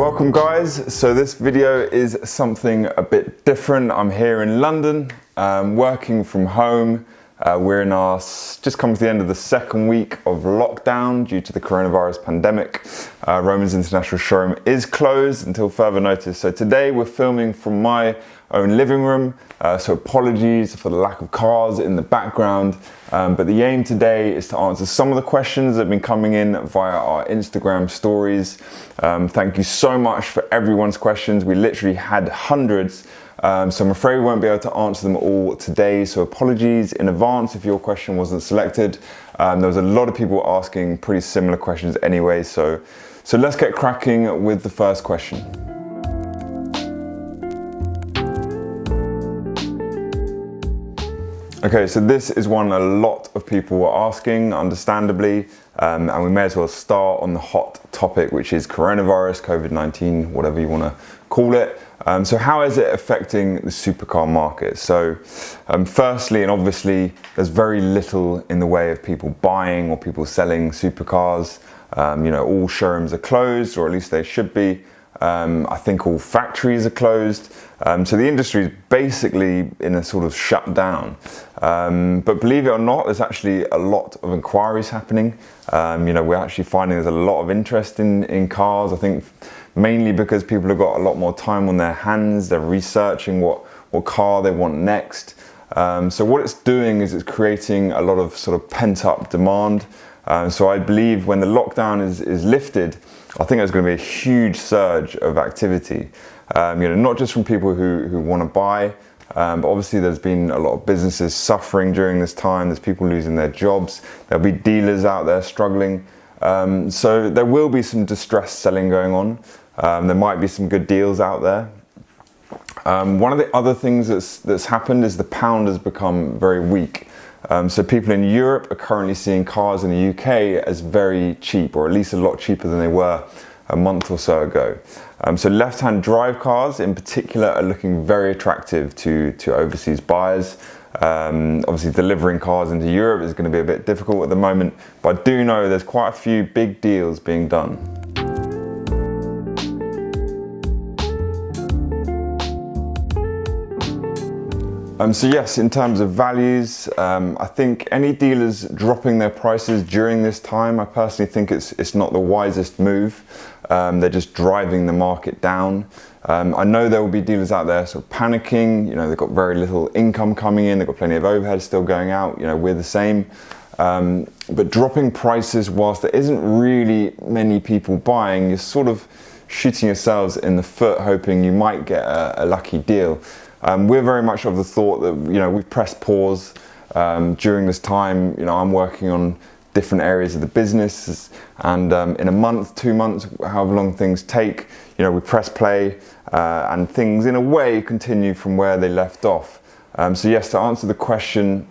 welcome guys. So this video is something a bit different. I'm here in London, working from home. We're in our, just come to the end of the second week of lockdown due to the coronavirus pandemic. Roman's International Showroom is closed until further notice. So today we're filming from my own living room. So apologies for the lack of cars in the background. But the aim today is to answer some of the questions that have been coming in via our Instagram stories. Thank you so much for everyone's questions. We literally had hundreds. So I'm afraid we won't be able to answer them all today. So apologies in advance if your question wasn't selected. There was a lot of people asking pretty similar questions anyway. So let's get cracking with the first question. Okay, so this is one a lot of people were asking, understandably, and we may as well start on the hot topic, which is coronavirus, COVID-19, whatever you want to call it. So how is it affecting the supercar market? So firstly, and obviously, there's very little in the way of people buying or people selling supercars. You know, all showrooms are closed, or at least they should be. I think all factories are closed. So the industry is basically in a sort of shutdown. But believe it or not, there's actually a lot of inquiries happening. You know, we're actually finding there's a lot of interest in cars. I think mainly because people have got a lot more time on their hands. They're researching what car they want next. So what it's doing is it's creating a lot of sort of pent up demand. So I believe when the lockdown is lifted, I think there's going to be a huge surge of activity. You know, not just from people who want to buy, but obviously there's been a lot of businesses suffering during this time. There's people losing their jobs. There'll be dealers out there struggling. So there will be some distressed selling going on. There might be some good deals out there. One of the other things that's happened is the pound has become very weak. So people in Europe are currently seeing cars in the UK as very cheap, or at least a lot cheaper than they were a month or so ago. So left-hand drive cars in particular are looking very attractive to overseas buyers. Obviously delivering cars into Europe is going to be a bit difficult at the moment, but I do know there's quite a few big deals being done. So yes, in terms of values, I think any dealers dropping their prices during this time, I personally think it's not the wisest move. They're just driving the market down. I know there will be dealers out there sort of panicking. You know, they've got very little income coming in. They've got plenty of overhead still going out. You know, we're the same. But dropping prices whilst there isn't really many people buying, you're sort of shooting yourselves in the foot, hoping you might get a lucky deal. We're very much of the thought that, you know, we've pressed pause during this time. You know, I'm working on different areas of the business, and in a month, 2 months, however long things take, you know, we press play and things in a way continue from where they left off. So yes, to answer the question,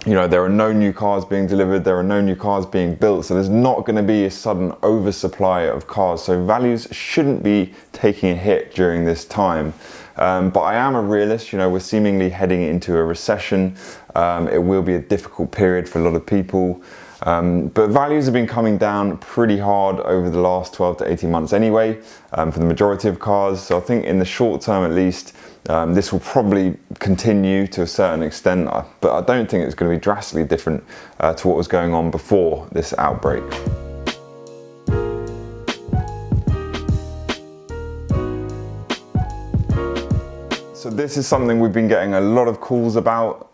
you know, there are no new cars being delivered, there are no new cars being built, so there's not going to be a sudden oversupply of cars. So values shouldn't be taking a hit during this time. But I am a realist. You know, we're seemingly heading into a recession. It will be a difficult period for a lot of people. But values have been coming down pretty hard over the last 12 to 18 months anyway, for the majority of cars. So I think in the short term at least, this will probably continue to a certain extent, but I don't think it's going to be drastically different to what was going on before this outbreak. So this is something we've been getting a lot of calls about.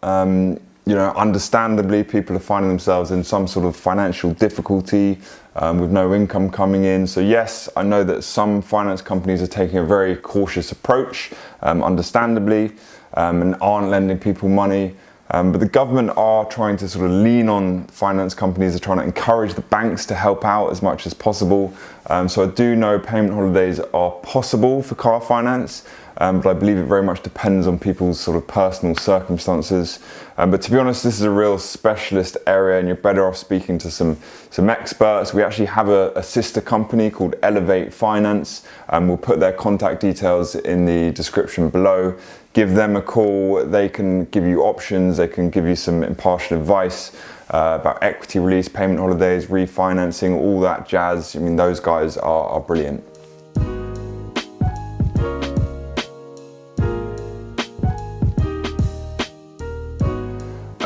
You know, understandably, people are finding themselves in some sort of financial difficulty with no income coming in. So yes, I know that some finance companies are taking a very cautious approach, understandably, and aren't lending people money. But the government are trying to sort of lean on finance companies, are trying to encourage the banks to help out as much as possible. So I do know payment holidays are possible for car finance. But I believe it very much depends on people's sort of personal circumstances. But to be honest, this is a real specialist area, and you're better off speaking to some experts. We actually have a sister company called EleV8 Finance, and we'll put their contact details in the description below. Give them a call. They can give you options. They can give you some impartial advice about equity release, payment holidays, refinancing, all that jazz. I mean, those guys are brilliant.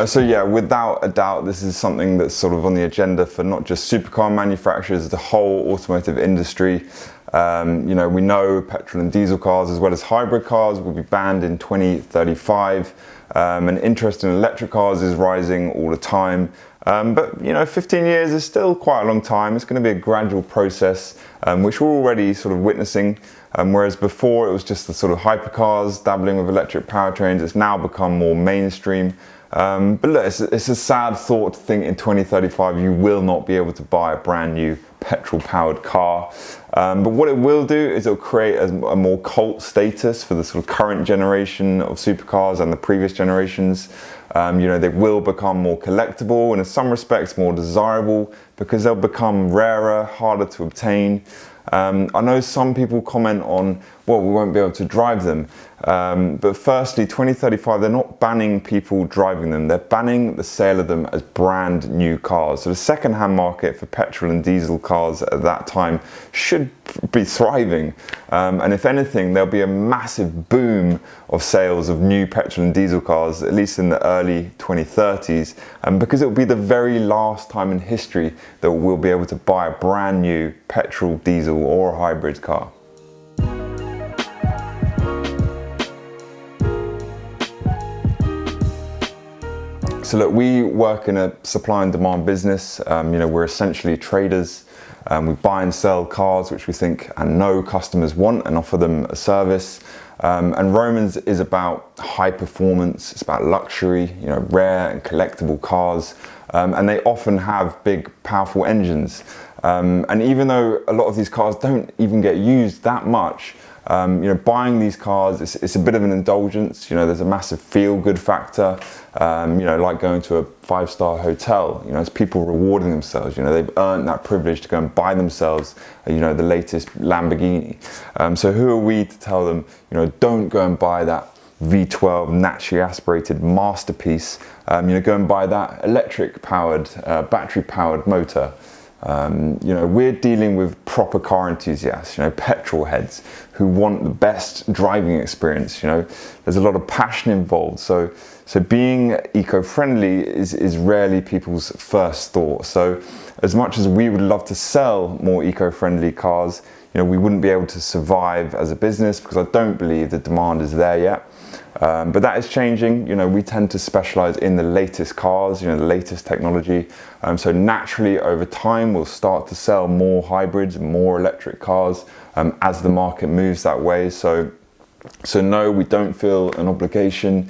So yeah, without a doubt, this is something that's sort of on the agenda for not just supercar manufacturers, the whole automotive industry. You know, we know petrol and diesel cars as well as hybrid cars will be banned in 2035. And interest in electric cars is rising all the time. But you know, 15 years is still quite a long time. It's going to be a gradual process, which we're already sort of witnessing. Whereas before it was just the sort of hypercars dabbling with electric powertrains, it's now become more mainstream. But look, it's a sad thought to think in 2035 you will not be able to buy a brand new petrol powered car. But what it will do is it'll create a more cult status for the sort of current generation of supercars and the previous generations. You know, they will become more collectible and in some respects more desirable because they'll become rarer, harder to obtain. I know some people comment on, well, we won't be able to drive them. But firstly, 2035, they're not banning people driving them. They're banning the sale of them as brand new cars. So the second-hand market for petrol and diesel cars at that time should be thriving. And if anything, there'll be a massive boom of sales of new petrol and diesel cars, at least in the early 2030s, because it will be the very last time in history that we'll be able to buy a brand new petrol, diesel or a hybrid car. So look, we work in a supply and demand business. You know, we're essentially traders. We buy and sell cars which we think and know customers want and offer them a service. And Romans is about high performance, it's about luxury, you know, rare and collectible cars. And they often have big, powerful engines. And even though a lot of these cars don't even get used that much, you know, buying these cars, it's a bit of an indulgence. You know, there's a massive feel-good factor. You know, like going to a 5-star hotel. You know, it's people rewarding themselves. You know, they've earned that privilege to go and buy themselves, you know, the latest Lamborghini. So who are we to tell them, you know, don't go and buy that V12 naturally aspirated masterpiece. You know, go and buy that electric-powered, battery-powered motor. You know, we're dealing with proper car enthusiasts, you know, petrol heads who want the best driving experience. You know, there's a lot of passion involved. So being eco-friendly is rarely people's first thought. So as much as we would love to sell more eco-friendly cars, you know, we wouldn't be able to survive as a business because I don't believe the demand is there yet. But that is changing. You know, we tend to specialize in the latest cars, you know, the latest technology. So naturally over time we'll start to sell more hybrids and more electric cars as the market moves that way. So no, we don't feel an obligation.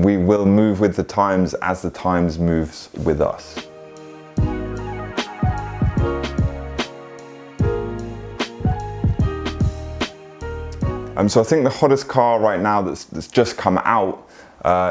We will move with the times as the times moves with us. So I think the hottest car right now that's just come out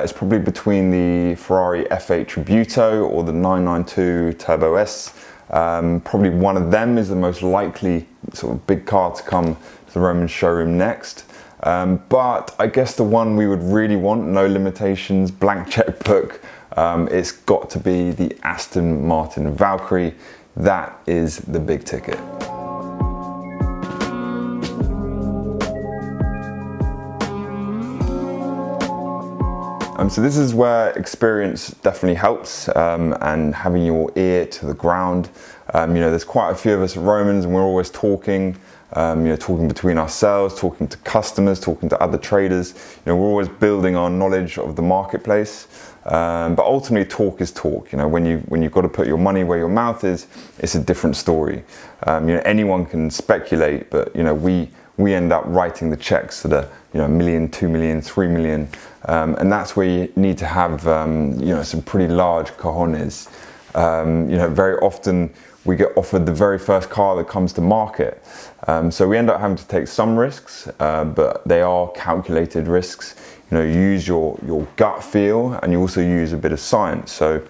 is probably between the Ferrari F8 Tributo or the 992 Turbo S. Probably one of them is the most likely sort of big car to come to the Roman showroom next. But I guess the one we would really want, no limitations, blank checkbook, it's got to be the Aston Martin Valkyrie. That is the big ticket. So this is where experience definitely helps, and having your ear to the ground. You know, there's quite a few of us at Romans and we're always talking, you know, talking between ourselves, talking to customers, talking to other traders. You know, we're always building our knowledge of the marketplace. But ultimately talk is talk. You know, when you've got to put your money where your mouth is, it's a different story. You know, anyone can speculate, but you know, we end up writing the checks that are, you know, $1 million, $2 million, $3 million. And that's where you need to have, you know, some pretty large cojones. You know, very often we get offered the very first car that comes to market. So we end up having to take some risks, but they are calculated risks. You know, you use your gut feel and you also use a bit of science. So,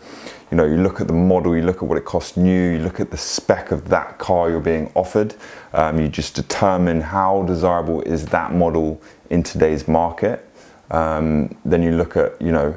you know, you look at the model, you look at what it costs new, you look at the spec of that car you're being offered. You just determine how desirable is that model in today's market. Then you look at, you know,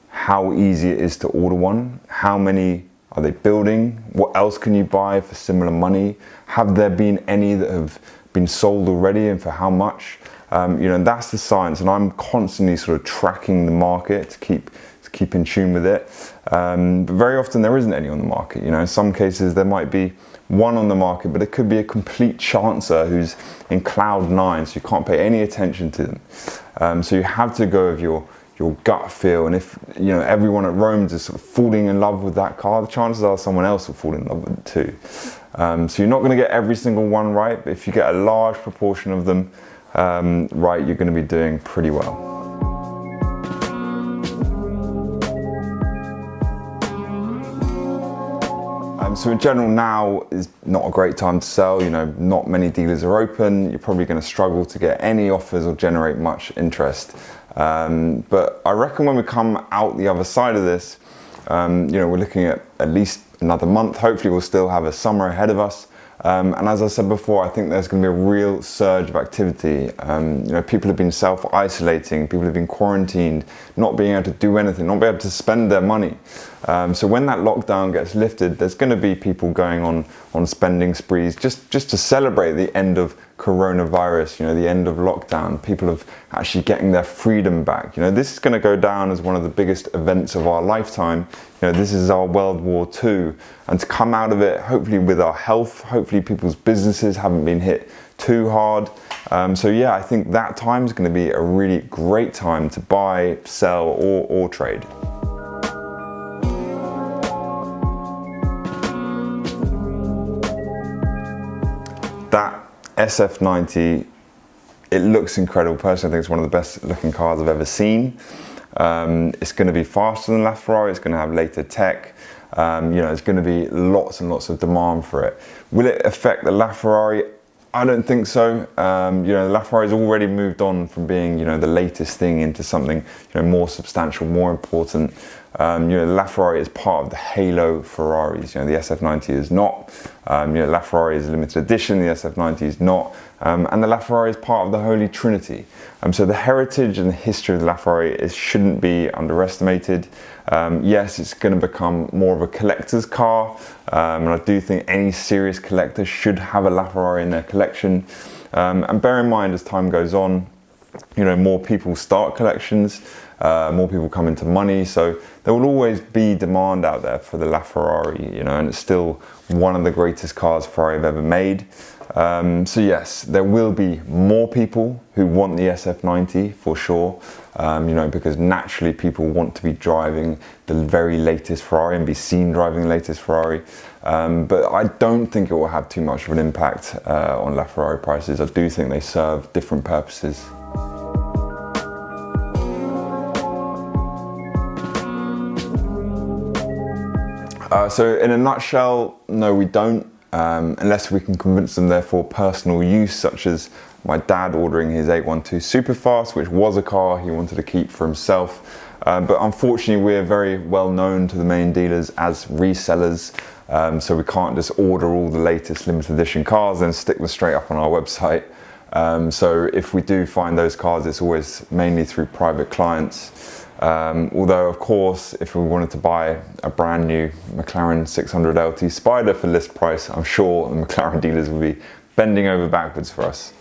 how easy it is to order one, how many are they building, what else can you buy for similar money, have there been any that have been sold already and for how much? You know, and that's the science, and I'm constantly sort of tracking the market to to keep in tune with it. But very often there isn't any on the market. You know, in some cases there might be one on the market, but it could be a complete chancer who's in cloud nine, so you can't pay any attention to them. So you have to go with your gut feel, and if you know everyone at Rome is sort of falling in love with that car, the chances are someone else will fall in love with it too. So you're not going to get every single one right, but if you get a large proportion of them right, you're going to be doing pretty well. So in general, now is not a great time to sell. You know, not many dealers are open. You're probably going to struggle to get any offers or generate much interest. But I reckon when we come out the other side of this, you know, we're looking at least another month. Hopefully we'll still have a summer ahead of us. And as I said before, I think there's going to be a real surge of activity. You know, people have been self-isolating, people have been quarantined, not being able to do anything, not being able to spend their money. So when that lockdown gets lifted, there's going to be people going on spending sprees just to celebrate the end of coronavirus, you know, the end of lockdown. People are actually getting their freedom back. You know, this is going to go down as one of the biggest events of our lifetime. You know, this is our World War II, and to come out of it, hopefully with our health, hopefully people's businesses haven't been hit too hard. So yeah, I think that time is going to be a really great time to buy, sell, or trade. That SF90, it looks incredible. Personally, I think it's one of the best looking cars I've ever seen. It's going to be faster than LaFerrari, it's going to have later tech. You know, there's going to be lots and lots of demand for it. Will it affect the LaFerrari? I don't think so. You know, the LaFerrari's already moved on from being, you know, the latest thing into something, you know, more substantial, more important. You know, the LaFerrari is part of the halo Ferraris. You know, the SF90 is not. You know, LaFerrari is a limited edition, the SF90 is not. And the LaFerrari is part of the Holy Trinity. So the heritage and the history of the LaFerrari shouldn't be underestimated. Yes, it's going to become more of a collector's car, and I do think any serious collector should have a LaFerrari in their collection. And bear in mind, as time goes on, you know, more people start collections, more people come into money, so there will always be demand out there for the LaFerrari, you know, and it's still one of the greatest cars Ferrari have ever made. So yes, there will be more people who want the SF90 for sure, you know, because naturally people want to be driving the very latest Ferrari and be seen driving the latest Ferrari. But I don't think it will have too much of an impact on LaFerrari prices. I do think they serve different purposes. So in a nutshell, no, we don't. Unless we can convince them they're for personal use, such as my dad ordering his 812 Superfast, which was a car he wanted to keep for himself. But unfortunately, we're very well known to the main dealers as resellers, so we can't just order all the latest limited edition cars and stick them straight up on our website. So if we do find those cars, it's always mainly through private clients. Although of course, if we wanted to buy a brand new McLaren 600 LT Spider for list price, I'm sure the McLaren dealers will be bending over backwards for us.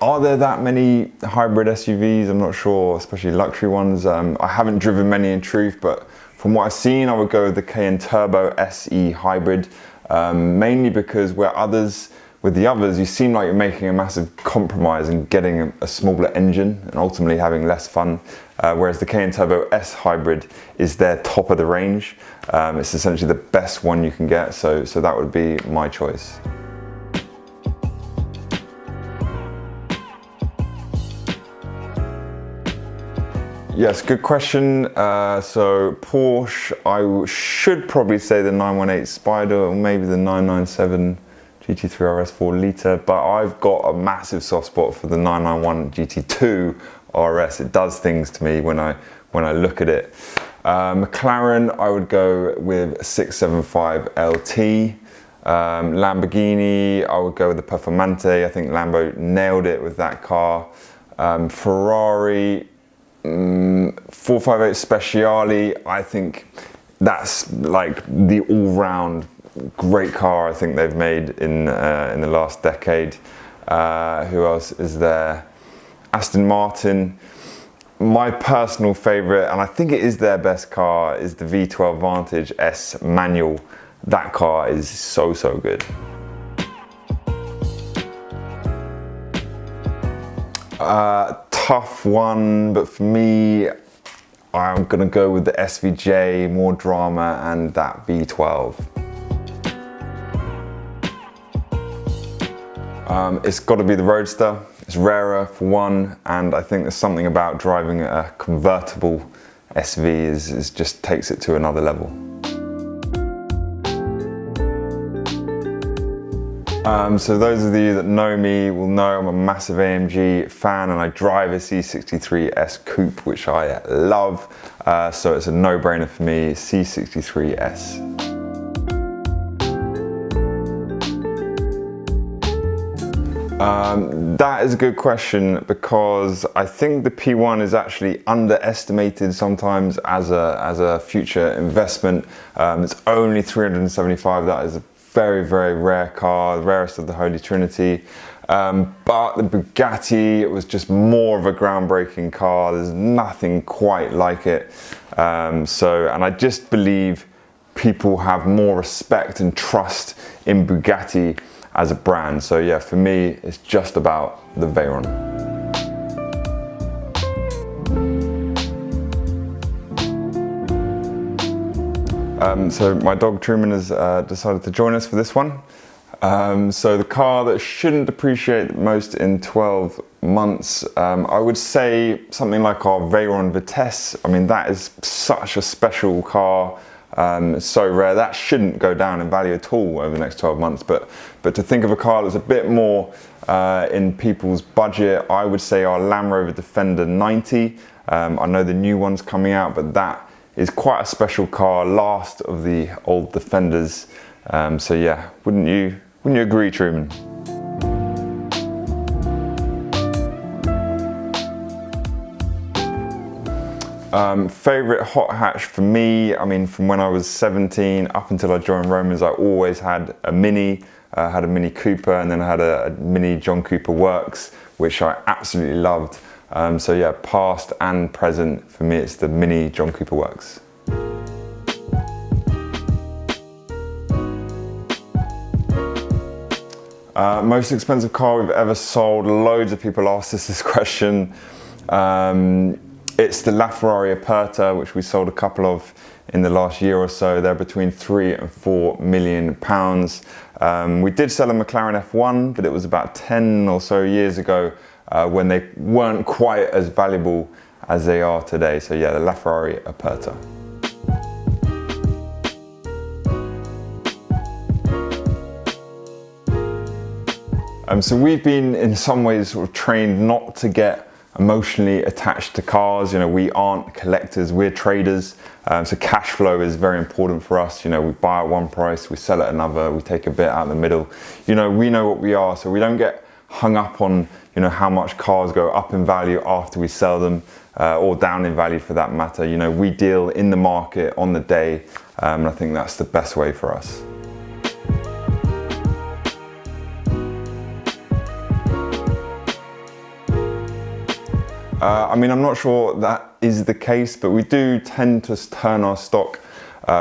Are there that many hybrid SUVs? I'm not sure, especially luxury ones. I haven't driven many in truth, but from what I've seen, I would go with the Cayenne Turbo SE Hybrid, mainly because with the others, you seem like you're making a massive compromise and getting a smaller engine and ultimately having less fun. Whereas the Cayenne Turbo S Hybrid is their top of the range. It's essentially the best one you can get, so that would be my choice. Yes, good question. So Porsche, I should probably say the 918 Spider or maybe the 997 GT3 RS 4 litre, but I've got a massive soft spot for the 991 GT2 RS. It does things to me when I look at it. McLaren, I would go with 675 LT. Lamborghini, I would go with the Performante. I think Lambo nailed it with that car. Ferrari, 458 Speciale, I think that's like the all-round great car I think they've made in the last decade. Who else is there? Aston Martin. My personal favourite, and I think it is their best car, is the V12 Vantage S manual. That car is so good. Tough one, but for me, I'm gonna go with the SVJ, more drama, and that V12. It's got to be the Roadster. It's rarer for one, and I think there's something about driving a convertible SV is just takes it to another level. So those of you that know me will know I'm a massive AMG fan, and I drive a C63S Coupe, which I love. So it's a no-brainer for me, C63S. That is a good question, because I think the P1 is actually underestimated sometimes as a future investment. It's only 375. That is a very rare car, the rarest of the Holy Trinity. But the Bugatti, it was just more of a groundbreaking car. There's nothing quite like it. And I just believe people have more respect and trust in Bugatti as a brand. So yeah, for me, it's just about the Veyron. So my dog Truman has decided to join us for this one. So the car that shouldn't depreciate most in 12 months, I would say something like our Veyron Vitesse. I mean, that is such a special car. It's so rare, that shouldn't go down in value at all over the next 12 months. But to think of a car that's a bit more in people's budget, I would say our Land Rover Defender 90. I know the new one's coming out, but that is quite a special car, last of the old Defenders. So yeah, wouldn't you agree, Truman? Favorite hot hatch for me, I mean, from when I was 17 up until I joined Romans, I always had a Mini. I had a Mini Cooper, and then I had a Mini John Cooper Works, which I absolutely loved. So yeah, past and present, for me it's the Mini John Cooper Works. Most expensive car we've ever sold. Loads of people asked us this question. It's the LaFerrari Aperta, which we sold a couple of in the last year or so. They're between £3 and £4 million. We did sell a McLaren F1, but it was about 10 or so years ago, when they weren't quite as valuable as they are today. So yeah, the LaFerrari Aperta. So we've been in some ways sort of trained not to get emotionally attached to cars. You know, we aren't collectors, we're traders. So cash flow is very important for us. You know, we buy at one price, we sell at another, we take a bit out in the middle. You know, we know what we are, so we don't get hung up on, you know, how much cars go up in value after we sell them, or down in value for that matter. You know, we deal in the market on the day, and I think that's the best way for us. I mean, I'm not sure that is the case, but we do tend to turn our stock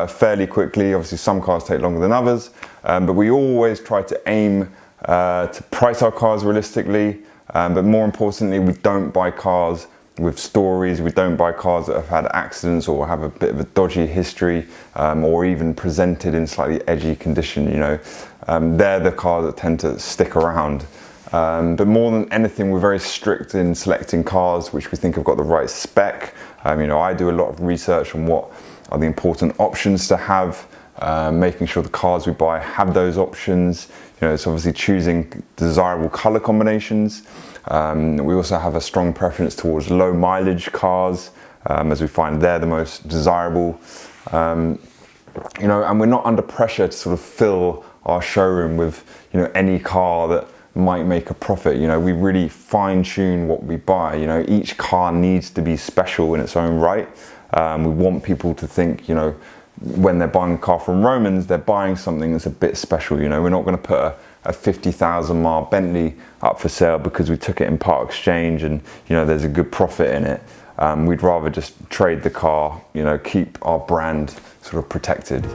fairly quickly. Obviously, some cars take longer than others, but we always try to aim to price our cars realistically. But more importantly, we don't buy cars with stories. We don't buy cars that have had accidents or have a bit of a dodgy history, or even presented in slightly edgy condition. You know, they're the cars that tend to stick around. But more than anything, we're very strict in selecting cars which we think have got the right spec. You know, I do a lot of research on what are the important options to have, making sure the cars we buy have those options. You know, it's obviously choosing desirable color combinations. We also have a strong preference towards low mileage cars, as we find they're the most desirable. You know, and we're not under pressure to sort of fill our showroom with, you know, any car that might make a profit. You know, we really fine tune what we buy. You know, each car needs to be special in its own right. We want people to think, you know, when they're buying a car from Romans, they're buying something that's a bit special. You know, we're not going to put a 50,000 mile Bentley up for sale because we took it in part exchange and there's a good profit in it. We'd rather just trade the car, keep our brand sort of protected.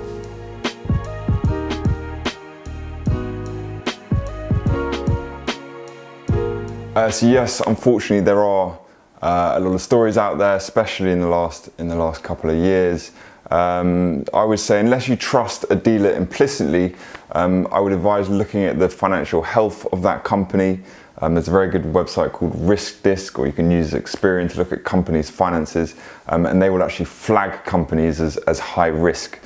So yes, unfortunately there are a lot of stories out there, especially in the last couple of years. I would say unless you trust a dealer implicitly, I would advise looking at the financial health of that company. There's a very good website called Risk Disc, or you can use Experian to look at companies' finances, and they will actually flag companies as high risk.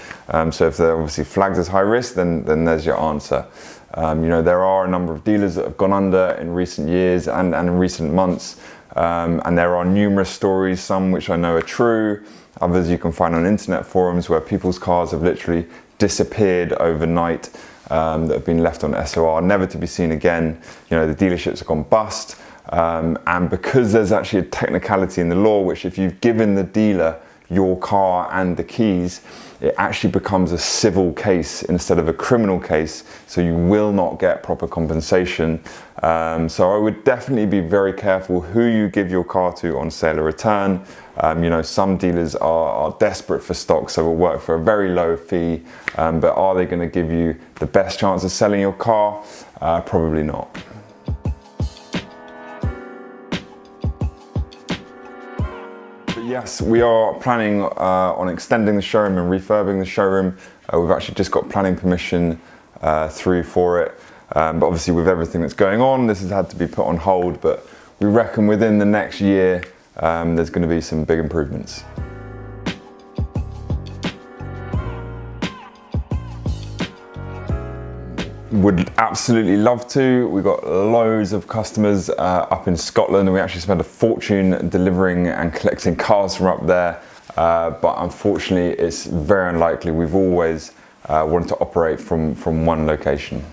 So if they're obviously flagged as high risk, then there's your answer. There are a number of dealers that have gone under in recent years and in recent months, and there are numerous stories, some which I know are true, others you can find on internet forums where people's cars have literally disappeared overnight, that have been left on SOR, never to be seen again. The dealerships have gone bust, and because there's actually a technicality in the law, which if you've given the dealer your car and the keys, it actually becomes a civil case instead of a criminal case, so you will not get proper compensation. So I would definitely be very careful who you give your car to on sale or return. Some dealers are desperate for stock, so will work for a very low fee, but are they going to give you the best chance of selling your car? Probably not. Yes, we are planning on extending the showroom and refurbing the showroom. We've actually just got planning permission through for it. But obviously with everything that's going on, this has had to be put on hold, but we reckon within the next year, there's going to be some big improvements. Would absolutely love to. We've got loads of customers up in Scotland, and we actually spend a fortune delivering and collecting cars from up there. But unfortunately, it's very unlikely. We've always wanted to operate from one location.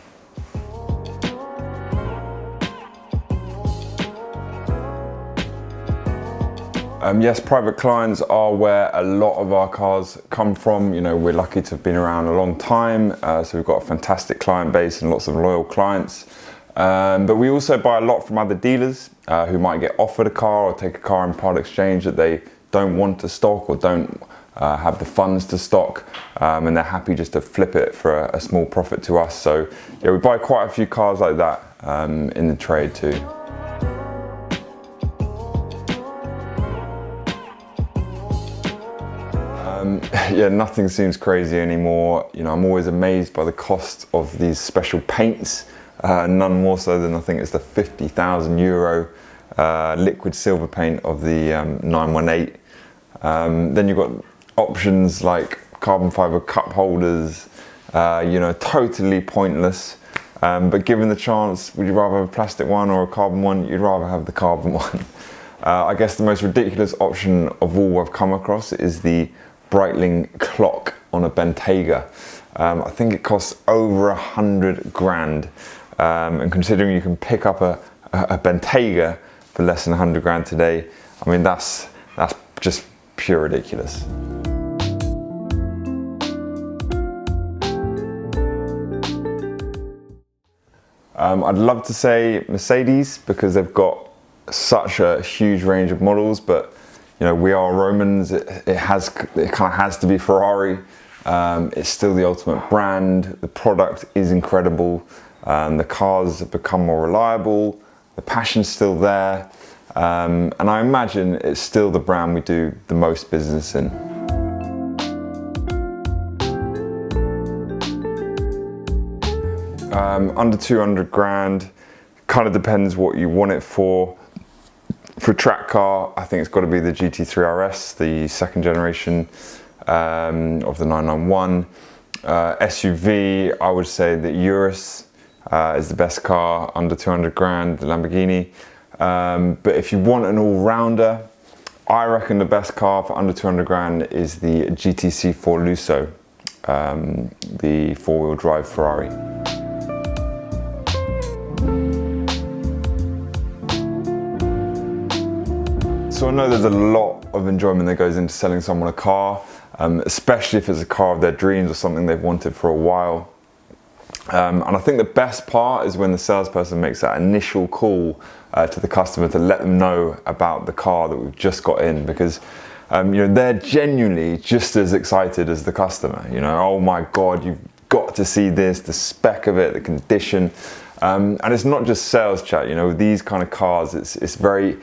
Yes, private clients are where a lot of our cars come from. We're lucky to have been around a long time, so we've got a fantastic client base and lots of loyal clients. But we also buy a lot from other dealers who might get offered a car or take a car in part exchange that they don't want to stock or don't have the funds to stock, and they're happy just to flip it for a small profit to us. So yeah, we buy quite a few cars like that in the trade too. Yeah, nothing seems crazy anymore. I'm always amazed by the cost of these special paints. None more so than I think it's the €50,000 liquid silver paint of the 918. Then you've got options like carbon fiber cup holders, totally pointless. But given the chance, would you rather have a plastic one or a carbon one? You'd rather have the carbon one. I guess the most ridiculous option of all I've come across is the Breitling clock on a Bentayga. I think it costs over 100 grand. And considering you can pick up a Bentayga for less than 100 grand today, I mean, that's just pure ridiculous. I'd love to say Mercedes because they've got such a huge range of models, but we are Romans. It kind of has to be Ferrari. It's still the ultimate brand. The product is incredible. The cars have become more reliable. The passion's still there. And I imagine it's still the brand we do the most business in. Under 200 grand, kind of depends what you want it for. For a track car, I think it's got to be the GT3 RS, the second generation of the 991. SUV, I would say the Urus is the best car under 200 grand, the Lamborghini. But if you want an all-rounder, I reckon the best car for under 200 grand is the GTC4 Lusso, the four-wheel drive Ferrari. So I know there's a lot of enjoyment that goes into selling someone a car, especially if it's a car of their dreams or something they've wanted for a while. And I think the best part is when the salesperson makes that initial call to the customer to let them know about the car that we've just got in, because they're genuinely just as excited as the customer. Oh my God, you've got to see this, the spec of it, the condition. And it's not just sales chat. With these kind of cars, it's very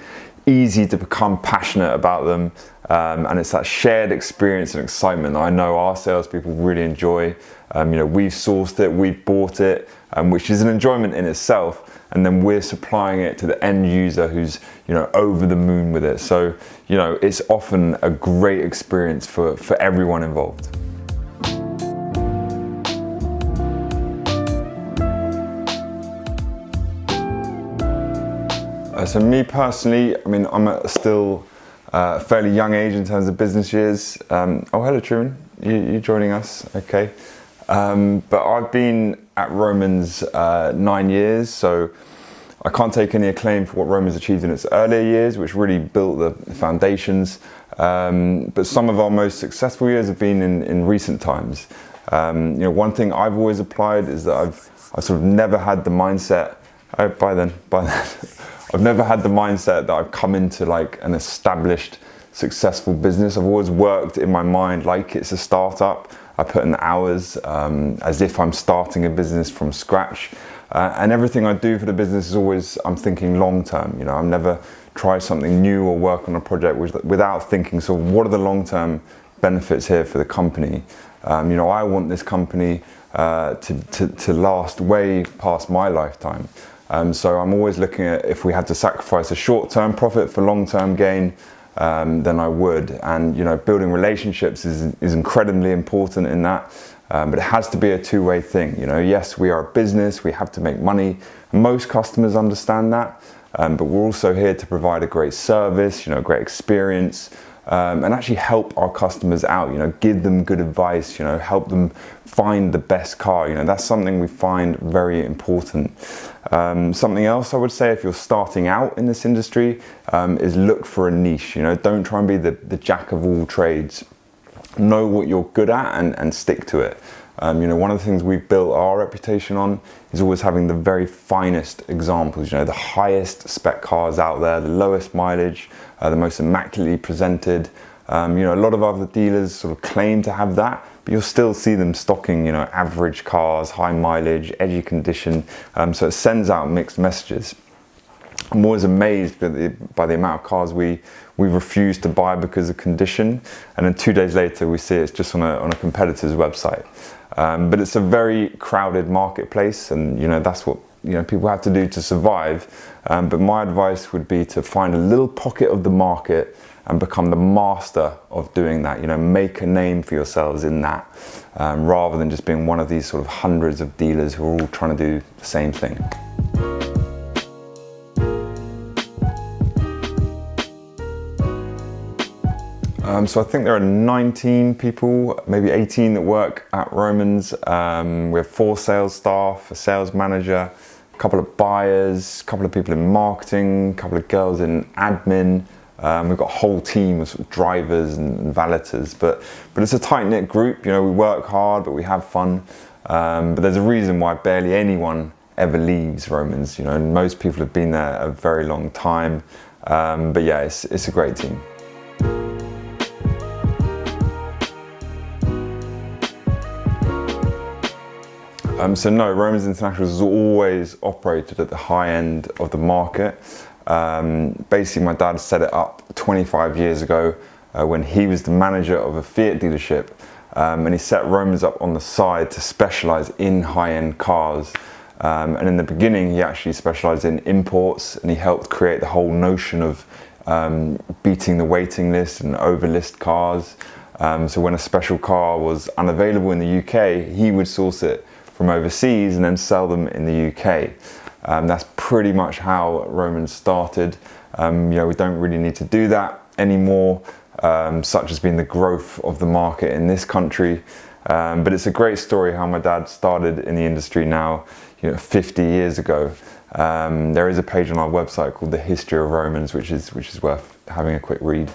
easy to become passionate about them. And it's that shared experience and excitement that I know our salespeople really enjoy. We've sourced it, we've bought it, which is an enjoyment in itself. And then we're supplying it to the end user who's, over the moon with it. So, it's often a great experience for everyone involved. So me personally, I'm at still a fairly young age in terms of business years. Hello Truman, you joining us, okay. But I've been at Romans 9 years, so I can't take any acclaim for what Romans achieved in its earlier years, which really built the foundations. But some of our most successful years have been in recent times. One thing I've always applied is that I've sort of never had the mindset, I've never had the mindset that I've come into like an established, successful business. I've always worked in my mind like it's a startup. I put in the hours as if I'm starting a business from scratch. And everything I do for the business is always, I'm thinking long term. I've never tried something new or work on a project without thinking, so what are the long term benefits here for the company? I want this company to last way past my lifetime. So I'm always looking at if we had to sacrifice a short-term profit for long-term gain, then I would. And building relationships is incredibly important in that, but it has to be a two-way thing. Yes, we are a business, we have to make money. Most customers understand that, but we're also here to provide a great service, great experience, and actually help our customers out. Give them good advice, help them find the best car. That's something we find very important. Something else I would say, if you're starting out in this industry, is look for a niche. Don't try and be the jack of all trades. Know what you're good at and stick to it. One of the things we've built our reputation on is always having the very finest examples, the highest spec cars out there, the lowest mileage, the most immaculately presented. A lot of other dealers sort of claim to have that, but you'll still see them stocking, average cars, high mileage, edgy condition. So it sends out mixed messages. I'm always amazed by the amount of cars we refuse to buy because of condition, and then 2 days later we see it's just on a competitor's website. But it's a very crowded marketplace, and that's what people have to do to survive. But my advice would be to find a little pocket of the market and become the master of doing that. Make a name for yourselves in that, rather than just being one of these sort of hundreds of dealers who are all trying to do the same thing. So I think there are 19 people, maybe 18 that work at Romans. We have 4 sales staff, a sales manager, a couple of buyers, a couple of people in marketing, a couple of girls in admin. We've got a whole team of, sort of drivers and valeters, but it's a tight-knit group. We work hard, but we have fun. But there's a reason why barely anyone ever leaves Romans. Most people have been there a very long time. But yeah, it's a great team. So no, Romans International has always operated at the high end of the market. Basically, my dad set it up 25 years ago when he was the manager of a Fiat dealership, and he set Romans up on the side to specialize in high-end cars. And in the beginning, he actually specialized in imports, and he helped create the whole notion of beating the waiting list and overlist cars. So when a special car was unavailable in the UK, he would source it from overseas and then sell them in the UK. That's pretty much how Romans started. We don't really need to do that anymore, such has been the growth of the market in this country. But it's a great story how my dad started in the industry now, 50 years ago. There is a page on our website called The History of Romans, which is worth having a quick read.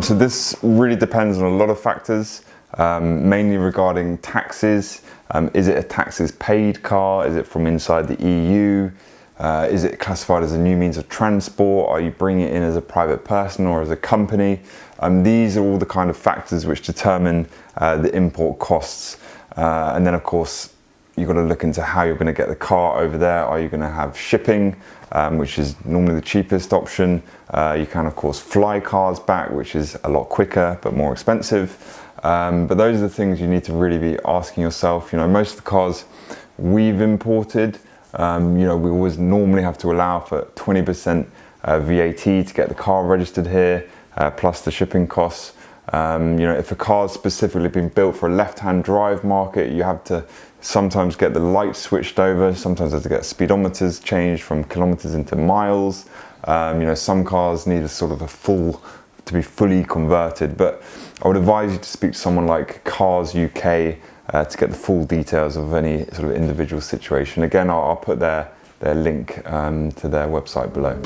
So this really depends on a lot of factors, mainly regarding taxes. Is it a taxes paid car? Is it from inside the EU? Is it classified as a new means of transport? Are you bringing it in as a private person or as a company? These are all the kind of factors which determine the import costs. And then of course, you've got to look into how you're going to get the car over there. Are you going to have shipping, which is normally the cheapest option? You can of course fly cars back, which is a lot quicker but more expensive. But those are the things you need to really be asking yourself. You know, most of the cars we've imported, you know, we always normally have to allow for 20% VAT to get the car registered here, plus the shipping costs. You know, if a car's specifically been built for a left-hand drive market, you have to sometimes get the lights switched over, sometimes have to get speedometers changed from kilometers into miles. You know, some cars need a sort of to be fully converted, but I would advise you to speak to someone like Cars UK to get the full details of any sort of individual situation. Again, I'll put their link to their website below.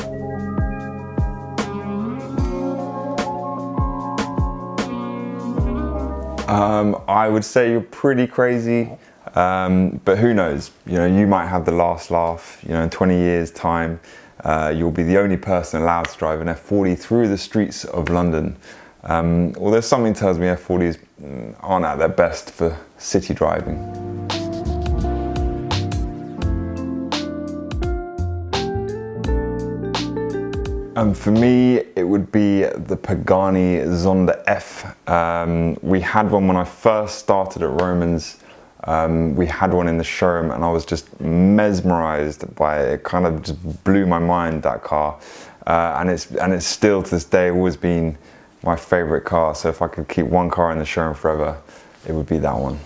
I would say you're pretty crazy, but who knows? You know, you might have the last laugh. You know, in 20 years' time, you'll be the only person allowed to drive an F40 through the streets of London. Although something tells me F40s aren't at their best for city driving. For me, it would be the Pagani Zonda F. We had one when I first started at Romans. We had one in the showroom and I was just mesmerized by it. It kind of just blew my mind, that car. And it's still to this day always been my favorite car. So if I could keep one car in the showroom forever, it would be that one.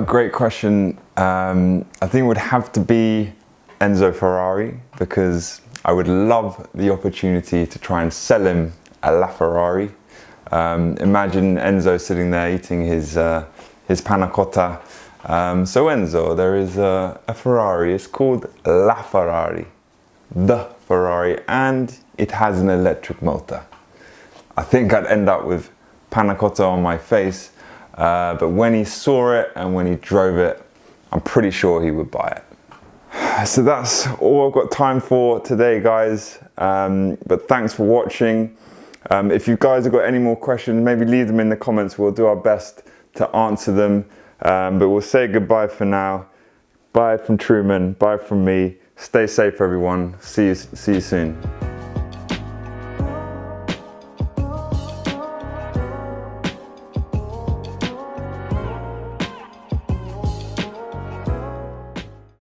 Great question. I think it would have to be Enzo Ferrari, because I would love the opportunity to try and sell him a LaFerrari. Imagine Enzo sitting there eating his panna cotta. So Enzo, there is a Ferrari. It's called LaFerrari, the Ferrari, and it has an electric motor. I think I'd end up with panna cotta on my face. But when he saw it and when he drove it, I'm pretty sure he would buy it. So that's all I've got time for today, guys. But thanks for watching. If you guys have got any more questions, maybe leave them in the comments. We'll do our best to answer them. But we'll say goodbye for now. Bye from Truman. Bye from me. Stay safe, everyone. See you soon.